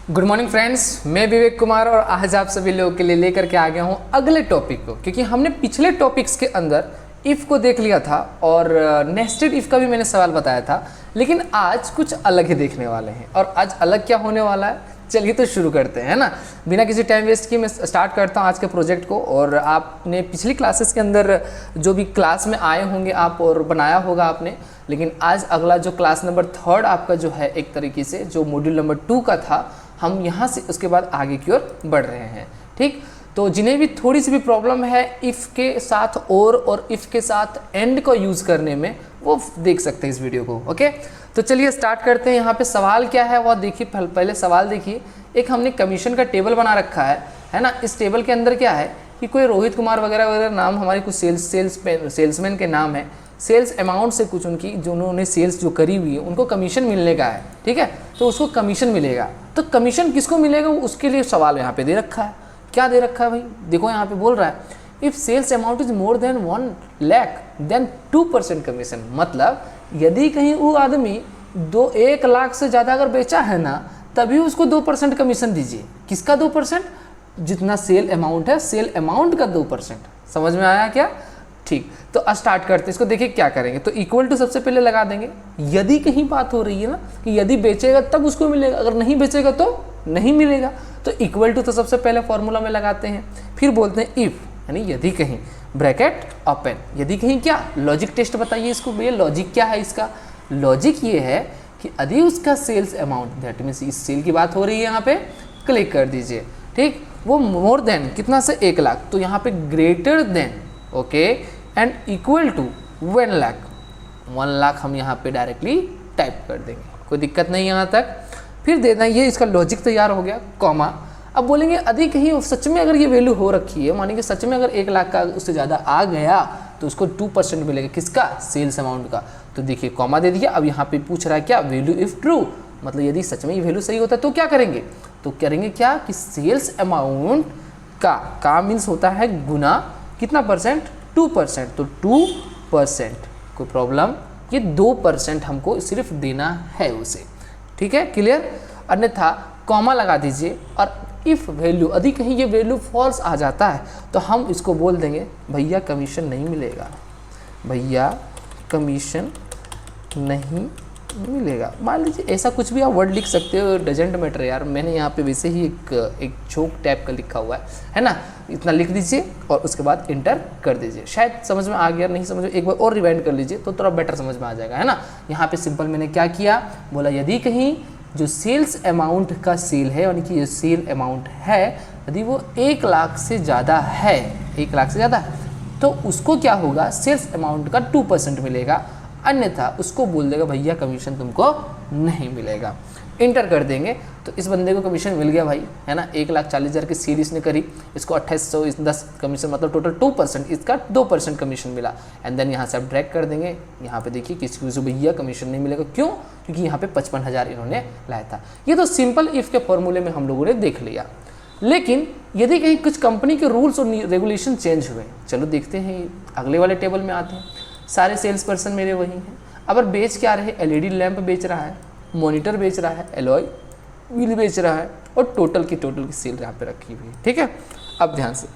Good morning friends, मैं विवेक कुमार और आज आप सभी लोगों के लिए लेकर के आ गया हूँ अगले टॉपिक को। क्योंकि हमने पिछले टॉपिक्स के अंदर इफ़ को देख लिया था और नेस्टेड इफ़ का भी मैंने सवाल बताया था, लेकिन आज कुछ अलग ही देखने वाले हैं। और आज अलग क्या होने वाला है, चलिए तो शुरू करते हैं, है ना। बिना किसी टाइम वेस्ट किए मैं स्टार्ट करता हूँ आज के प्रोजेक्ट को। और आपने पिछली क्लासेस के अंदर जो भी क्लास में आए होंगे आप और बनाया होगा आपने, लेकिन आज अगला जो क्लास नंबर 3 आपका जो है, एक तरीके से जो मॉड्यूल नंबर 2 का था, हम यहाँ से उसके बाद आगे की ओर बढ़ रहे हैं। ठीक, तो जिन्हें भी थोड़ी सी भी प्रॉब्लम है इफ़ के साथ और इफ़ के साथ एंड को यूज़ करने में, वो देख सकते हैं इस वीडियो को। ओके, तो चलिए स्टार्ट करते हैं। यहाँ पे सवाल क्या है वो देखिए। पहले सवाल देखिए, एक हमने कमीशन का टेबल बना रखा है ना। इस टेबल के अंदर क्या है कि कोई रोहित कुमार वगैरह वगैरह नाम हमारे कुछ सेल्समैन के नाम है। सेल्स अमाउंट से कुछ उनकी जो उन्होंने सेल्स जो करी हुई है उनको कमीशन मिलने का है। ठीक है, तो उसको कमीशन मिलेगा। तो कमीशन किसको मिलेगा उसके लिए सवाल यहाँ पे दे रखा है। क्या दे रखा है भाई, देखो यहाँ पे बोल रहा है if sales amount is more than 1 lakh then 2% commission. मतलब यदि कहीं वो आदमी 1 लाख से ज़्यादा अगर बेचा है ना, तभी उसको 2% कमीशन दीजिए। किसका 2%? जितना सेल अमाउंट है, सेल अमाउंट का 2%। समझ में आया क्या? ठीक, तो स्टार्ट करते हैं इसको। देखिए क्या करेंगे, तो इक्वल टू सबसे पहले लगा देंगे। यदि कहीं बात हो रही है ना कि यदि बेचेगा तब उसको मिलेगा, अगर नहीं बेचेगा तो नहीं मिलेगा। तो इक्वल टू तो सबसे पहले फॉर्मूला में लगाते हैं, फिर बोलते हैं इफ़, यानी यदि कहीं, ब्रैकेट ओपन। यदि कहीं क्या, लॉजिक टेस्ट बताइए इसको भैया। लॉजिक क्या है इसका? लॉजिक ये है कि यदि उसका सेल्स अमाउंट, दैट मीन्स इस सेल की बात हो रही है, यहाँ पे क्लिक कर दीजिए। ठीक, वो मोर देन कितना से 1 लाख, तो यहाँ पे greater than, okay, and equal to 1 lakh. 1 lakh हम यहाँ पे डायरेक्टली टाइप कर देंगे, कोई दिक्कत नहीं यहाँ तक। फिर देना, ये इसका लॉजिक तैयार हो गया, कॉमा। अब बोलेंगे यदि कहीं सच में अगर ये वैल्यू हो रखी है, मानिए कि सच में अगर 1 लाख का उससे ज़्यादा आ गया तो उसको 2% मिलेगा। किसका? सेल्स अमाउंट का। तो देखिए कॉमा दे दिया। अब यहाँ पे पूछ रहा है क्या, वैल्यू इफ़ ट्रू, मतलब यदि सच में ये वैल्यू सही होता है तो क्या करेंगे, तो करेंगे क्या कि सेल्स अमाउंट का मीन्स होता है गुना कितना परसेंट, 2%। तो 2%, कोई प्रॉब्लम, ये 2% हमको सिर्फ देना है उसे। ठीक है, क्लियर। अन्यथा कॉमा लगा दीजिए। और इफ़ वैल्यू, यदि कहीं ये वैल्यू फॉल्स आ जाता है तो हम इसको बोल देंगे भैया कमीशन नहीं मिलेगा, भैया कमीशन नहीं मिलेगा। मान लीजिए ऐसा कुछ भी आप वर्ड लिख सकते हो, डजेंट मैटर यार। मैंने यहाँ पे वैसे ही एक जोक टाइप का लिखा हुआ है ना। इतना लिख दीजिए और उसके बाद इंटर कर दीजिए। शायद समझ में आ गया, नहीं समझ में एक बार और रिवाइंड कर लीजिए तो थोड़ा बेटर समझ में आ जाएगा, है ना। यहाँ पे सिंपल मैंने क्या किया, बोला यदि कहीं जो सेल्स अमाउंट का सेल है, यानी कि जो सेल अमाउंट है, यदि वो 1 लाख से ज़्यादा है, 1 लाख से ज़्यादा है, तो उसको क्या होगा, सेल्स अमाउंट का 2% मिलेगा। अन्यथा उसको बोल देगा भैया कमीशन तुमको नहीं मिलेगा। इंटर कर देंगे तो इस बंदे को कमीशन मिल गया भाई, है ना। 1,40,000 की सेल इसने करी, इसको 2810 कमीशन, मतलब टोटल 2%, इसका 2% कमीशन मिला। एंड देन यहाँ से आप ड्रैग कर देंगे। यहाँ पे देखिए किसी को भैया कमीशन नहीं मिलेगा, क्यों? क्योंकि यहाँ पे 55,000 इन्होंने लाया था। ये तो सिंपल इफ़ के फॉर्मूले में हम लोगों ने देख लिया। लेकिन यदि कहीं कुछ कंपनी के रूल्स और रेगुलेशन चेंज हुए, चलो देखते हैं, अगले वाले टेबल में आते हैं। सारे सेल्स पर्सन मेरे वही हैं। अब बेच क्या रहे, एलईडी लैंप बेच रहा है, मॉनिटर बेच रहा है, एलॉय व्हील बेच रहा है, और टोटल की सेल यहाँ पे रखी हुई है। ठीक है, अब ध्यान से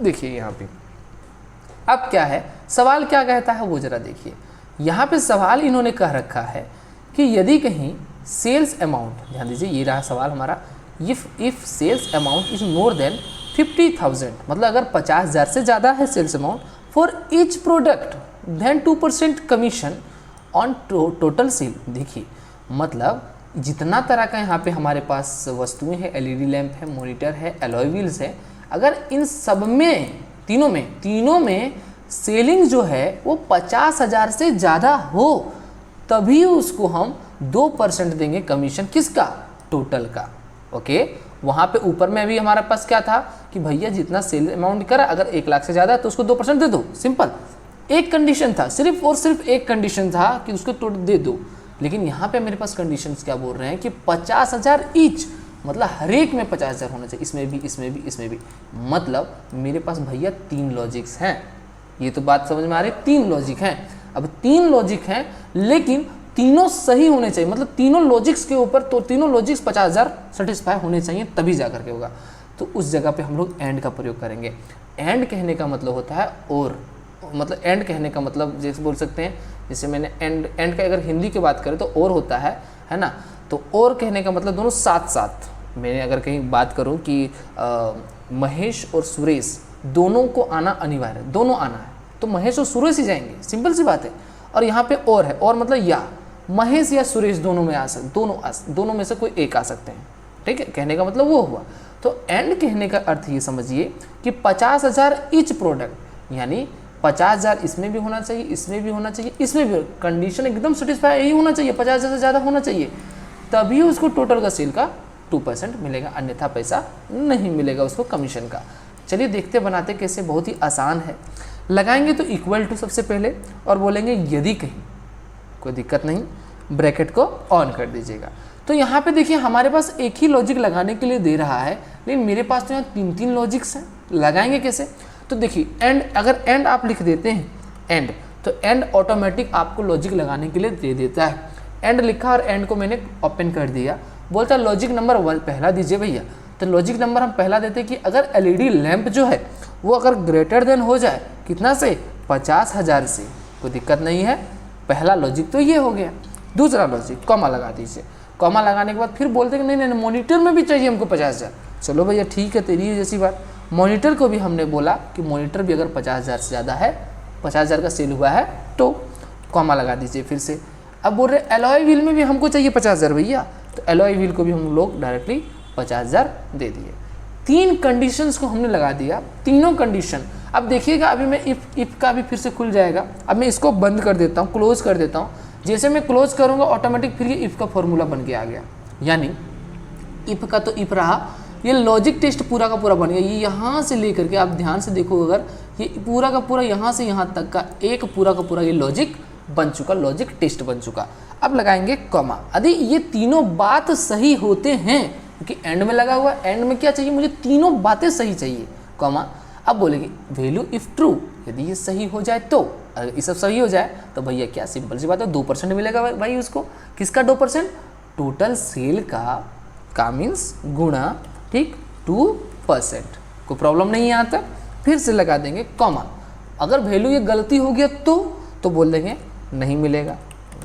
देखिए यहाँ पे अब क्या है, सवाल क्या कहता है वो जरा देखिए। यहाँ पे सवाल इन्होंने कह रखा है कि यदि कहीं सेल्स अमाउंट, ध्यान दीजिए ये रहा सवाल हमारा, if sales amount is more than 50,000, मतलब अगर 50,000 से ज़्यादा है sales amount, for each product then 2% commission on total sale. देखिए मतलब जितना तरह का यहाँ पे हमारे पास वस्तुएं हैं, एलईडी लैंप है, मॉनिटर है, एलॉय व्हील्स है, अगर इन सब में तीनों में सेलिंग जो है वो 50,000 से ज़्यादा हो, तभी उसको हम 2% देंगे कमीशन। किसका? टोटल का। ओके, वहाँ पे ऊपर में भी हमारे पास क्या था कि भैया जितना सेल अमाउंट करा, अगर 1 लाख से ज़्यादा है तो उसको 2% दे दो, सिंपल। एक कंडीशन था, सिर्फ और सिर्फ एक कंडीशन था कि उसको टोटल दे दो। लेकिन यहाँ पे मेरे पास कंडीशंस क्या बोल रहे हैं कि 50,000 ईच, मतलब हर एक में 50,000 होना चाहिए, इसमें भी, इसमें भी, इसमें भी। मतलब मेरे पास भैया 3 लॉजिक्स हैं। ये तो बात समझ में आ रही है, 3 लॉजिक हैं। अब 3 लॉजिक हैं, लेकिन तीनों सही होने चाहिए, मतलब तीनों लॉजिक्स के ऊपर, तो तीनों लॉजिक्स 50,000 सेटिस्फाई होने चाहिए तभी जा करके होगा। तो उस जगह पे हम लोग एंड का प्रयोग करेंगे। एंड कहने का मतलब होता है और, मतलब एंड कहने का मतलब जैसे बोल सकते हैं, जैसे मैंने एंड का अगर हिंदी की बात करें तो और होता है ना। तो और कहने का मतलब दोनों साथ साथ। मैंने अगर कहीं बात करूं कि महेश और सुरेश दोनों को आना अनिवार्य है, दोनों आना है, तो महेश और सुरेश ही जाएंगे, सिंपल सी बात है। और यहाँ पे और है, और मतलब या महेश या सुरेश दोनों में आ सकते, दोनों में से कोई एक आ सकते हैं, ठीक है। कहने का मतलब वो हुआ। तो एंड कहने का अर्थ ये समझिए कि 50,000 ईच प्रोडक्ट, यानी 50,000 इसमें भी होना चाहिए, इसमें भी होना चाहिए, इसमें भी, कंडीशन एकदम सेटिस्फाई यही होना चाहिए, 50,000 से ज़्यादा होना चाहिए, तभी उसको टोटल का सेल का 2% मिलेगा, अन्यथा पैसा नहीं मिलेगा उसको कमीशन का। चलिए देखते बनाते कैसे, बहुत ही आसान है। लगाएंगे तो इक्वल टू सबसे पहले और बोलेंगे यदि कहीं, कोई दिक्कत नहीं, ब्रैकेट को ऑन कर दीजिएगा। तो यहाँ पे देखिए हमारे पास एक ही लॉजिक लगाने के लिए दे रहा है, लेकिन मेरे पास तो यहाँ 3 लॉजिक्स हैं। लगाएंगे कैसे? तो देखिए एंड, अगर एंड आप लिख देते हैं एंड, तो एंड ऑटोमेटिक आपको लॉजिक लगाने के लिए दे देता है। एंड लिखा और एंड को मैंने ओपन कर दिया, बोलता है लॉजिक नंबर 1 पहला दीजिए भैया। तो लॉजिक नंबर हम पहला देते कि अगर एलईडी लैंप जो है वो अगर ग्रेटर देन हो जाए कितना से, 50,000 से, कोई दिक्कत नहीं है। पहला लॉजिक तो ये हो गया। दूसरा लॉजिक कॉमा लगा दीजिए। कॉमा लगाने के बाद फिर बोलते कि नहीं मॉनिटर में भी चाहिए हमको 50,000। चलो भैया ठीक है, तेरी जैसी बात। मॉनिटर को भी हमने बोला कि मॉनिटर भी अगर 50,000 से ज़्यादा है, 50,000 का सेल हुआ है तो कॉमा लगा दीजिए फिर से। अब बोल रहे एलॉय व्हील में भी हमको चाहिए 50,000 भैया, तो एलॉय व्हील को भी हम लोग डायरेक्टली 50,000 दे दिए। 3 कंडीशंस को हमने लगा दिया, तीनों कंडीशन। अब देखिएगा अभी मैं इफ़ का भी फिर से खुल जाएगा। अब मैं इसको बंद कर देता हूँ, क्लोज कर देता हूँ। जैसे मैं क्लोज करूँगा ऑटोमेटिक फिर ये इफ़ का फॉर्मूला बन के आ गया, यानी इफ़ का तो इफ़ रहा, ये लॉजिक टेस्ट पूरा का पूरा बन गया। ये यहाँ से लेकर के आप ध्यान से देखो, अगर ये पूरा का पूरा यहाँ से यहाँ तक का एक पूरा का पूरा ये लॉजिक बन चुका, लॉजिक टेस्ट बन चुका। अब लगाएंगे कॉमा। यदि ये तीनों बात सही होते हैं, क्योंकि एंड में लगा हुआ, एंड में क्या चाहिए मुझे, तीनों बातें सही चाहिए, कॉमा। अब बोलेंगे वैल्यू इफ ट्रू, यदि ये सही हो जाए तो, अगर ये सब सही हो जाए तो भैया क्या सिंपल सी बात है, 2% मिलेगा भाई उसको। किसका 2%? टोटल सेल का मीन्स गुणा, ठीक, 2%। कोई प्रॉब्लम नहीं है यहाँ तक। फिर से लगा देंगे कॉमा। अगर वैल्यू ये गलती हो गया तो बोल देंगे नहीं मिलेगा।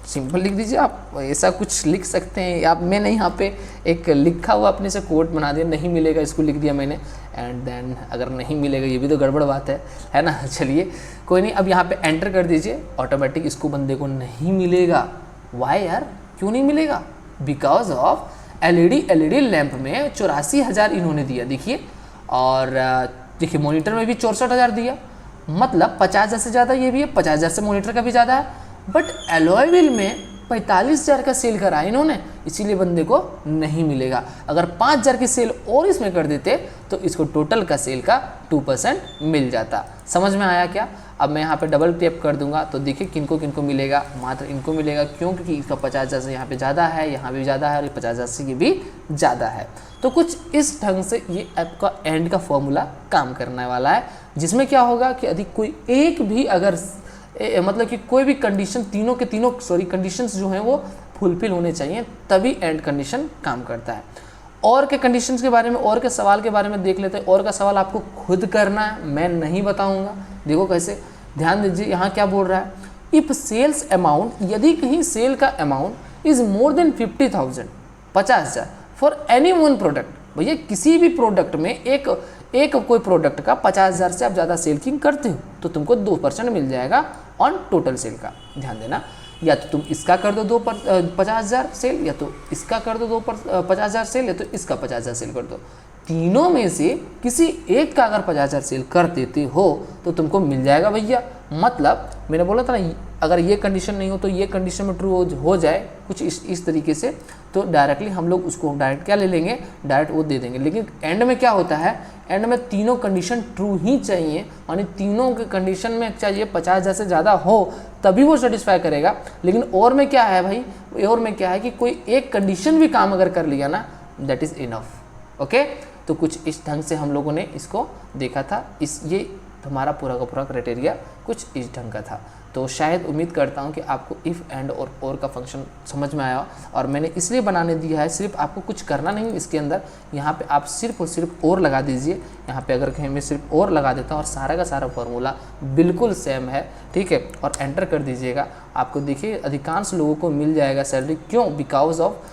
सिंपल लिख दीजिए, आप ऐसा कुछ लिख सकते हैं आप। मैंने यहाँ पे एक लिखा हुआ अपने से कोड बना दिया, नहीं मिलेगा इसको लिख दिया मैंने, एंड देन अगर नहीं मिलेगा ये भी तो गड़बड़ बात है ना। चलिए कोई नहीं, अब यहाँ पे एंटर कर दीजिए, ऑटोमेटिक इसको बंदे को नहीं मिलेगा। वाई यार, क्यों नहीं मिलेगा? बिकॉज ऑफ एलईडी लैंप में 84,000 इन्होंने दिया, देखिए। और देखिए मॉनिटर में भी 64,000 दिया, मतलब 50,000 से ज़्यादा ये भी है, 50,000 से मॉनिटर का भी ज़्यादा है। बट एलॉय व्हील में 45,000 का सेल करा इन्होंने, इसीलिए बंदे को नहीं मिलेगा। अगर 5,000 की सेल और इसमें कर देते तो इसको टोटल का सेल का 2% मिल जाता। समझ में आया क्या? अब मैं यहाँ पे डबल टैप कर दूंगा तो देखिए किनको किनको मिलेगा, मात्र इनको मिलेगा। क्यों? क्योंकि इसका 50,000 से यहाँ पे ज़्यादा है, यहाँ भी ज़्यादा है, और 50,000 से ये भी ज़्यादा है। तो कुछ इस ढंग से ये आपका एंड का फॉर्मूला काम करने वाला है, जिसमें क्या होगा कि यदि कोई एक भी अगर मतलब कि कोई भी कंडीशन, तीनों के तीनों कंडीशंस जो हैं वो फुलफिल होने चाहिए, तभी एंड कंडीशन काम करता है। और के कंडीशंस के बारे में, और के सवाल के बारे में देख लेते हैं। और का सवाल आपको खुद करना है, मैं नहीं बताऊंगा। देखो कैसे, ध्यान दीजिए, यहाँ क्या बोल रहा है, इफ सेल्स अमाउंट, यदि कहीं सेल का amount is more than 50,000, 50,000 for any one product. भैया किसी भी प्रोडक्ट में एक कोई प्रोडक्ट का 50,000 से आप ज़्यादा सेल किंग करते हो तो तुमको 2% मिल जाएगा ऑन टोटल सेल का। ध्यान देना, या तो तुम इसका कर दो 50,000 सेल, या तो इसका कर दो 50,000 सेल, या तो इसका 50,000 सेल कर दो। तीनों में से किसी एक का अगर 50,000 सेल कर देते हो तो तुमको मिल जाएगा भैया। मतलब मैंने बोला था ना, अगर ये कंडीशन नहीं हो तो ये कंडीशन में ट्रू हो जाए कुछ इस तरीके से, तो डायरेक्टली हम लोग उसको डायरेक्ट क्या ले लेंगे, डायरेक्ट वो दे देंगे। लेकिन एंड में क्या होता है, एंड में तीनों कंडीशन ट्रू ही चाहिए, यानी तीनों के कंडीशन में चाहिए 50,000 से ज़्यादा हो तभी वो सेटिस्फाई करेगा। लेकिन और में क्या है भाई, और में क्या है कि कोई एक कंडीशन भी काम अगर कर लिया ना, दैट इज़ इनफ। ओके, तो कुछ इस ढंग से हम लोगों ने इसको देखा था। ये तो हमारा पूरा का पूरा क्राइटेरिया कुछ इस ढंग का था। तो शायद उम्मीद करता हूँ कि आपको इफ़ एंड और का फंक्शन समझ में आया, और मैंने इसलिए बनाने दिया है, सिर्फ आपको कुछ करना नहीं इसके अंदर, यहाँ पे आप सिर्फ और सिर्फ और लगा दीजिए। यहाँ पे अगर कहीं मैं सिर्फ और लगा देता हूँ और सारा का सारा फॉर्मूला बिल्कुल सेम है, ठीक है, और एंटर कर दीजिएगा, आपको देखिए अधिकांश लोगों को मिल जाएगा सैलरी। क्यों? बिकॉज ऑफ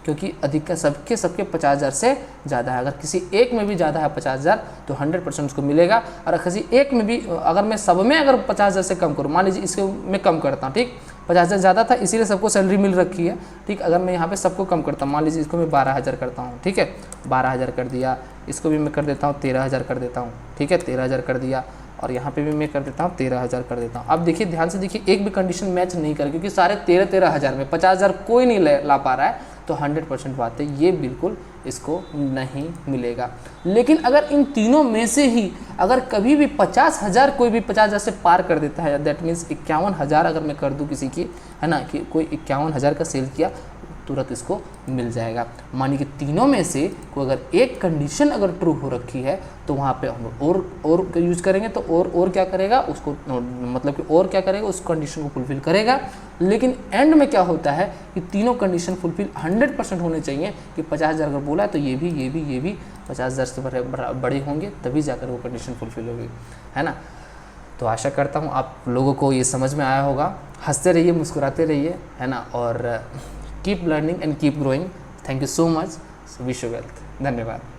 क्योंकि अधिक सबके 50,000 से ज़्यादा है। अगर किसी एक में भी ज़्यादा है 50,000 तो 100% उसको मिलेगा। और किसी एक में भी, अगर मैं सब में अगर 50,000 से कम करूँ, मान लीजिए इसको मैं कम करता हूँ, ठीक, 50,000 ज़्यादा था इसीलिए सबको सैलरी मिल रखी है, ठीक। अगर मैं यहाँ पे सबको कम करता हूँ, मान लीजिए इसको मैं 12,000 करता हूँ, ठीक है, 12,000 कर दिया, इसको भी मैं कर देता हूँ 13,000 कर देता हूँ, ठीक है, 13,000 कर दिया, और यहाँ पे भी मैं कर देता हूँ 13,000 कर देता हूँ। अब देखिए ध्यान से देखिए, एक भी कंडीशन मैच नहीं करे, क्योंकि सारे 13,000 में 50,000 कोई नहीं ला पा रहा है, तो 100% बात है ये बिल्कुल इसको नहीं मिलेगा। लेकिन अगर इन तीनों में से ही अगर कभी भी 50,000 कोई भी 50,000 से पार कर देता है, दैट मीन्स 51,000 अगर मैं कर दूँ किसी की, है ना, कि कोई 51,000 का सेल किया, तुरंत इसको मिल जाएगा। मानिए कि तीनों में से कोई अगर एक कंडीशन अगर ट्रू हो रखी है तो वहाँ पे हम और यूज करेंगे, तो और क्या करेगा उसको, मतलब कि और क्या करेगा उस कंडीशन को फुलफिल करेगा। लेकिन एंड में क्या होता है कि तीनों कंडीशन फुलफिल 100% होने चाहिए, कि 50,000 अगर बोला है तो ये भी 50,000 से बड़े होंगे, तभी जाकर वो कंडीशन फुलफिल होगी, है ना। तो आशा करता हूँ आप लोगों को ये समझ में आया होगा। हंसते रहिए, मुस्कुराते रहिए, है ना, और keep learning and keep growing. Thank you so much. Wish you wealth. धन्यवाद।